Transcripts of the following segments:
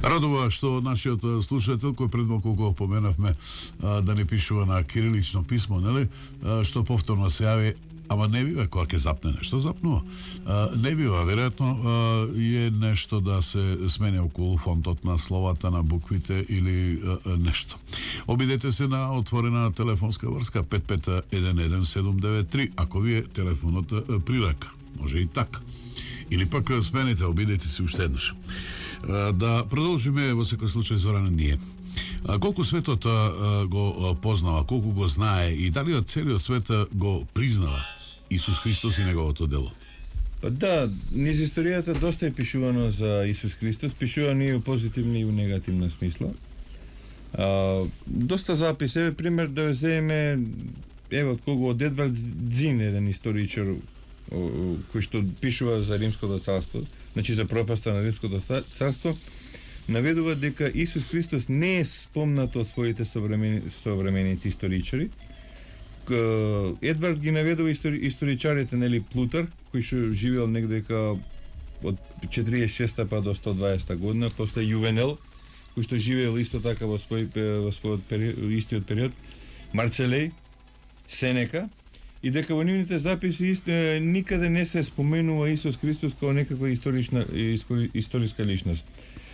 Радува што нашиот слушател, кој пред малку го поменавме да не пишува на кирилично писмо, нели, што повторно се јави, ама не бива кога ќе запне нешто, запнува. Не бива, веројатно е нешто да се смене околу фонтот на словата, на буквите или нешто. Обидете се на отворена телефонска врска 551793, ако ви е телефонот при рака. Може и така. Или пак смените, обидете се уште еднаш. Да продолжиме во секој случај Зоране ние. Колку светот го познава, колку го знае и дали од целиот свет го признава Исус Христос и неговото дело? Па да, низ историјата доста е пишувано за Исус Христос, пишувано и у позитивна и у негативна смисла. Доста записи, пример да земеме од кого од Едвард Дзин, еден историчар кој што пишува за Римското царство, значи за пропаста на Римското царство, наведува дека Исус Христос не е спомнат од своите современици историчари. Едвард ги наведува историчарите, нели, Плутар, кој што живеел негдека од 46 па до 120 година, после Јувенел, кој што живеел исто така во својот истиот период, Марцелеј, Сенека, и дека во нивните записи никаде не се споменува Исус Христос како некаква историска личност.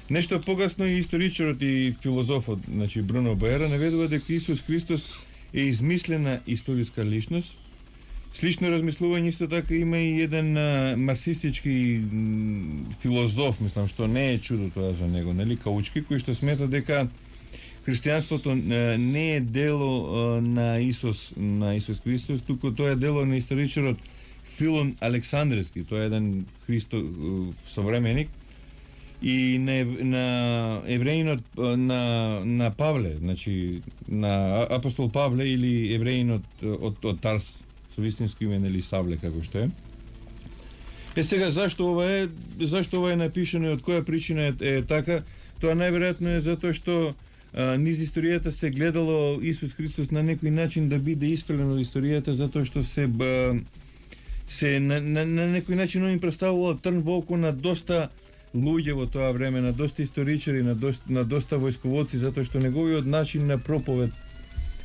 Нешто погасно и историчарот и филозофот, значи Бруно Баера, наведува дека Исус Христос е измислена историска личност. Слично размислување исто така има и еден марксистички филозоф, мислам, што не е чудо тоа за него, нели, Каучки, кој што смета дека христијанството не е дело на Исус Христос, туку тоа е дело на историчарот Филон Александревски, тоа е еден современик, и на евреинот на Павле, значи на апостол Павле или евреинот од Тарс, со вистинско име, нели, Савле, како што е. Сега зашто ова е напишано и од која причина е така? Тоа најверојатно е затоа што низ историјата се гледало Исус Христос на некој начин да биде исфрлен од историјата, затоа што се на некој начин он им представувал трн во око на доста луѓе во тоа време, на доста историчари, на доста војсководци, затоа што неговиот начин на проповед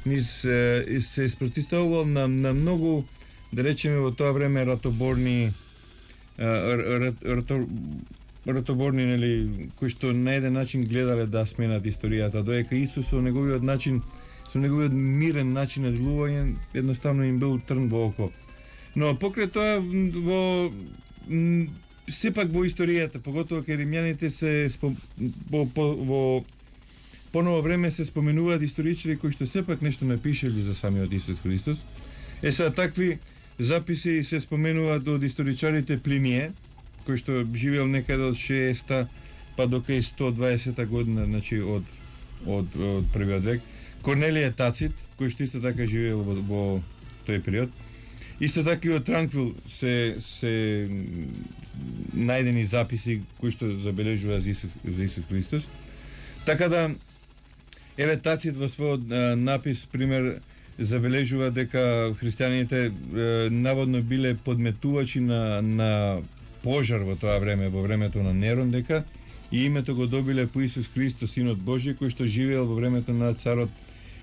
се спротивставувал на многу, да речеме, во тоа време ратоборни, нели, кои што на еден начин гледале да сменат историјата, доека Исус со неговиот начин, со неговиот мирен начин на делување, едноставно им бил трн во око. Но покрај тоа сепак во историјата, поготово кај римјаните во поново време се споменуваат историчари кои што сепак нешто напишали за самиот Исус Христос. Сега такви записи се споменуваат од историчарите Плиние, кој што живеел некаде од 60-та па до кај 120-та година, значи од првиот век. Корнелије Тацит, кој што исто така живеел во тој период. Исто така и од Транквил се најдени записи кои што забележува за Исус Христос. Така да, еве Тацит во својот напис, пример, забележува дека христијаните наводно биле подметувачи на пожар во тоа време, во времето на Нерон, дека и името го добиле по Исус Христос, Синот Божи, кој што живеел во времето на царот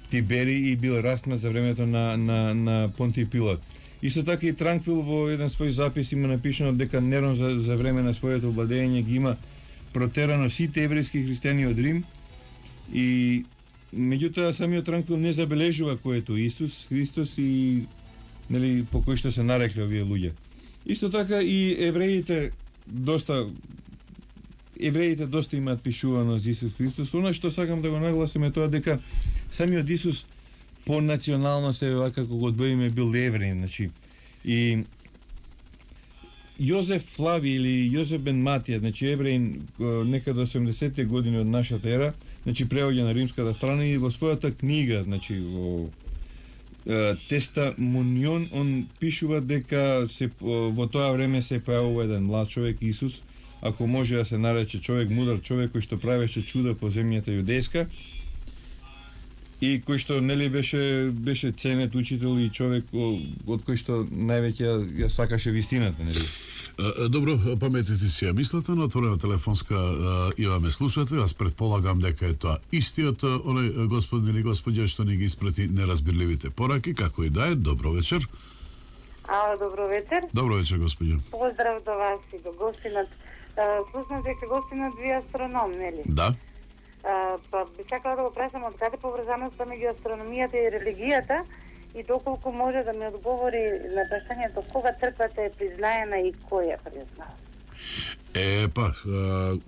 Тибери и бил распнат за времето на Понтиј Пилат. Исто така и Транквил во еден свој запис има напишано дека Нерон за време на своето владење ги има протерано сите еврејски христијани од Рим, и меѓутоа самиот Транквил не забележува кој е тоа Исус Христос и, нели, по кој што се нарекле овие луѓе. Исто така и евреите доста имаат пишувано за Исус Христос. Она што сакам да го нагласим е тоа дека самиот Исус по национално се вака како го двоиме бил евреин, значи, и Јозеф Флави или Јозеф бен Матија, значи евреин некаде 80-те години од нашата ера, значи преоѓа на римската страна и во својата книга, значи во Тестамонион, он пишува дека во тоа време се појавува еден млад човек, Исус, ако може да се нарече човек, мудар човек кој што правеше чуда по земјата јудејска. и кој што нели беше ценет учител и човек од кој што највеќе ја сакаше вистината, нели. Добро, паметите си ја мислата, на отворена телефонска имаме слушател, аз предполагам дека е тоа истиот оној господин или господја што ни ги испрати неразбирливите пораки, како и да е. Добро вечер. Добро вечер. Добро вечер, господја. Поздрав до вас и до гостинат. Слушнав дека гостинат ви астроном, нели? Да. Па би сакала да го прашам од каде поврзаноста меѓу астрономијата и религијата и доколку може да ми одговори на прашањето кога црквата е признаена и кој ја признава?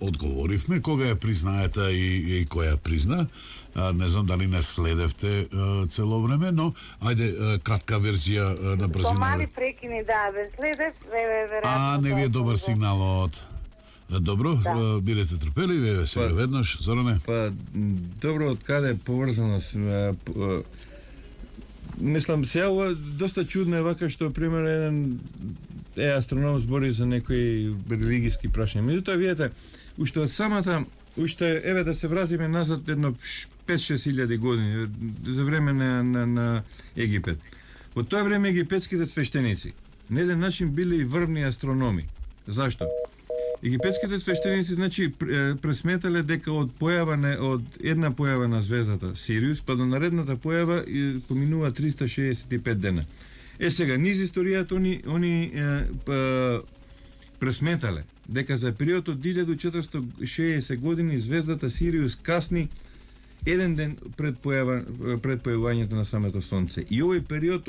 Одговоривме кога ја признаета и кој ја призна. Не знам дали не следевте цело време, но ајде кратка верзија на брзина. Помали прекини, да, ве следев, веројатно. Не ви е добар сигналот. Добро, да. Бидете трпеливи, сега веднаш, Зоране. Добро, од каде поврзаност? Мислам, сега доста чудно е вака што, пример, еден астроном збори за некои религиски прашања. Меѓутоа, видите, уште од самата, еве да се вратиме назад едно 5-6 илјади години, за време на Египет. Во тоа време египетските свештеници на еден начин биле и врвни астрономи. Зашто? Египетските свештеници, значи, пресметале дека од една појава на звездата Сириус, па до наредната појава поминува 365 дена. Сега, низ историјата они пресметале дека за период од 1460 години звездата Сириус касни еден ден пред појавањето на самото Сонце. И овој период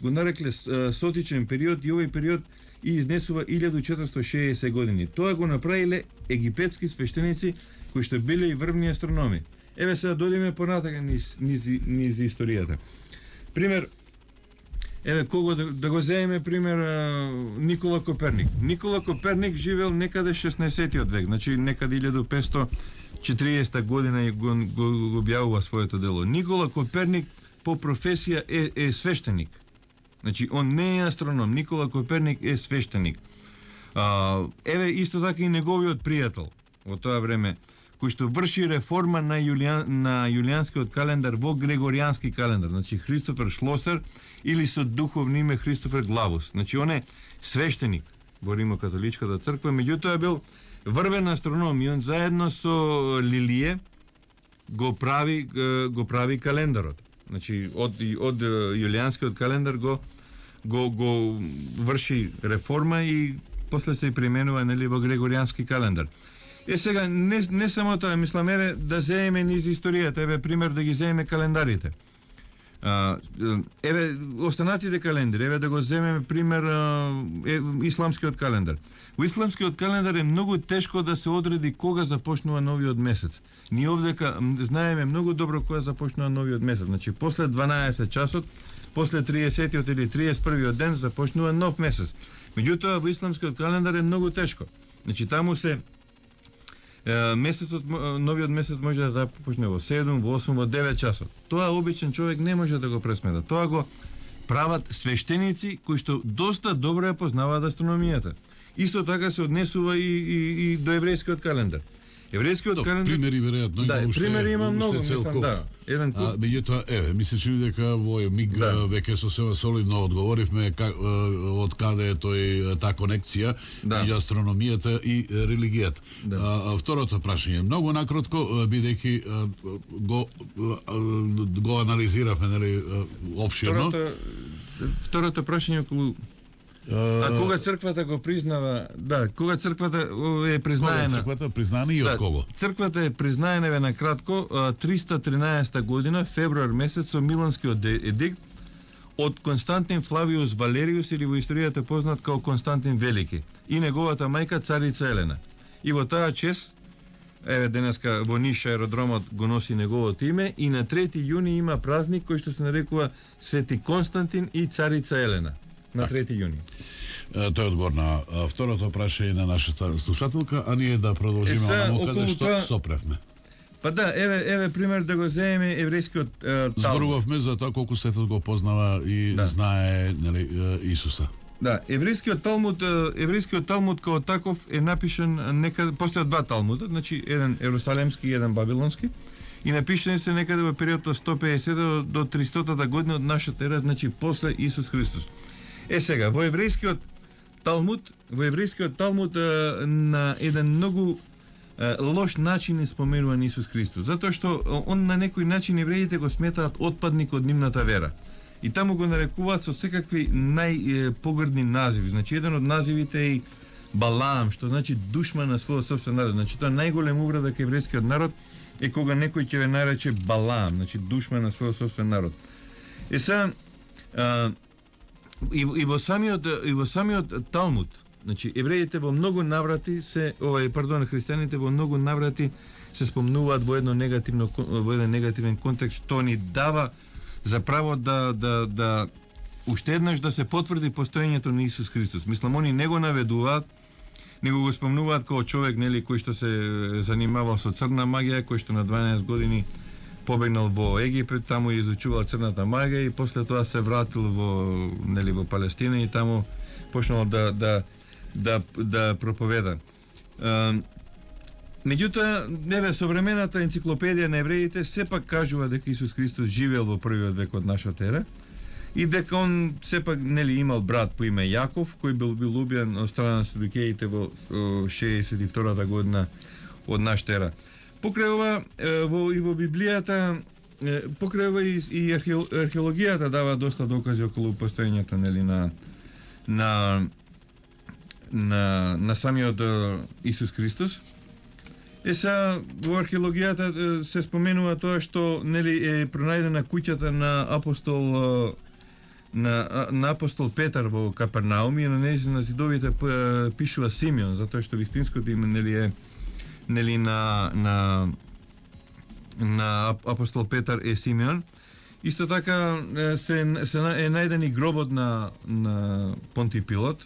го нарекле сотичен период и овој период и изнесува 1460 години. Тоа го направиле египетски свештеници кои што биле и врвни астрономи. Еве сега дојдеме понатака низ историјата. Пример, еве кого да го земеме пример Никола Коперник. Никола Коперник живеел некаде 16-тиот век, значи некаде 1540 година и го објавува своето дело. Никола Коперник по професија е свештеник. Значи, он не е астроном, Никола Коперник е свештеник. Еве, исто така и неговиот пријател во тоа време, кој што врши реформа на јулијанскиот календар во грегоријански календар, значи Христофер Шлосер или со духовно име Христофер Главус. Значи, он е свештеник во Римокатоличката црква, меѓутоа бил врвен астроном и он заедно со Лилие го прави календарот. Значи, од јулијанскиот календар го врши реформа и после се применува во грегоријански календар. Сега, не само тоа, мислам, еве да земеме низ историјата, еве пример да ги земеме календарите. Еве останатите календри, еве да го земеме пример исламскиот календар. Во исламскиот календар е многу тешко да се одреди кога започнува новиот месец. Ние овдека знаеме многу добро кога започнува новиот месец. Значи после 12 часот, после 30-тиот или 31-виот ден започнува нов месец. Меѓутоа во исламскиот календар е многу тешко. Значи таму се новиот месец може да започне во 7, во 8, во 9 часот. Тоа обичен човек не може да го пресмета. Тоа го прават свештеници кои што доста добро ја познаваат астрономијата. Исто така се однесува и до еврејскиот календар. Еврејскиот календар... Примери веројатно има уште. Примери има многу, мислам, да. Еден куп. Меѓутоа, ми се чини дека во миг веќе сосема солидно одговоривме од каде е таа конекција меѓу астрономијата и религијата. Второто прашање, многу накратко, бидејќи го анализиравме, нели, опширно. Второто прашање околу кога црквата го признава, кога црквата е признаена. Кога црквата признаена и од кого? Црквата е признаена на кратко 313 година, февруар месец, со Миланскиот едикт од Константин Флавиус Валериус, или во историјата познат како Константин Велики, и неговата мајка царица Елена. И во таа чест, еве денеска во Ниш аеродромот го носи неговото име, и на 3 јуни има празник кој што се нарекува Свети Константин и царица Елена. На 3 јуни. Тој е одговор на второто прашање на нашата слушателка, а ние да продолжиме онаму каде што сопревме. Па да, еве пример да го земеме еврејскиот Талмуд. Зборувавме за тоа колку светот го познава и знае, нели, Исуса. Да, еврејскиот Талмуд како таков е напишан некаде после два Талмуда, значи еден ерусалемски и еден бабилонски. и напишани се некаде во период од 150 до 300 година од нашата ера, значи после Исус Христос. Сега, во еврејскиот Талмуд на еден многу лош начин е споменуван Исус Христос, затоа што он на некој начин евреите го сметаат отпадник од нивната вера. И таму го нарекуваат со секакви најпогрдни називи. Значи, еден од називите е Балаам, што значи душман на својот собствен народ. Значи, тоа најголем увреда кај еврејскиот народ е кога некој ќе ве нарече Балаам, значи душман на својот собствен народ. Сега, и во самиот Талмуд, значи евреите во многу наврати христијаните во многу наврати се спомнуваат во еден негативен контекст, што ни дава за право да уште еднаш да се потврди постоењето на Исус Христос. Мислам, они не го наведуваат, него го спомнуваат како човек, нели, кој што се занимавал со црна магија, кој што на 12 години побегнал во Египет, таму изучувал црната магија и после тоа се вратил во Палестина и таму почнал да проповеда. Меѓутоа, современата енциклопедија на евреите сепак кажува дека Исус Христос живеел во првиот век од нашата ера и дека он сепак имал брат по име Јаков, кој бил убиен од страна на Садукеите во 62-та година од нашата ера. Покрај ова, во Библијата, покрај ова и археологијата дава доста докази околу постоењето на самиот Исус Христос. Во археологијата се споменува тоа што е пронајдена куќата на апостол Петар во Капернаум и на зидовите пишува Симеон, затоа што вистинското име на апостол Петар е Симеон. Исто така е најден и гробот на Понтиј Пилот,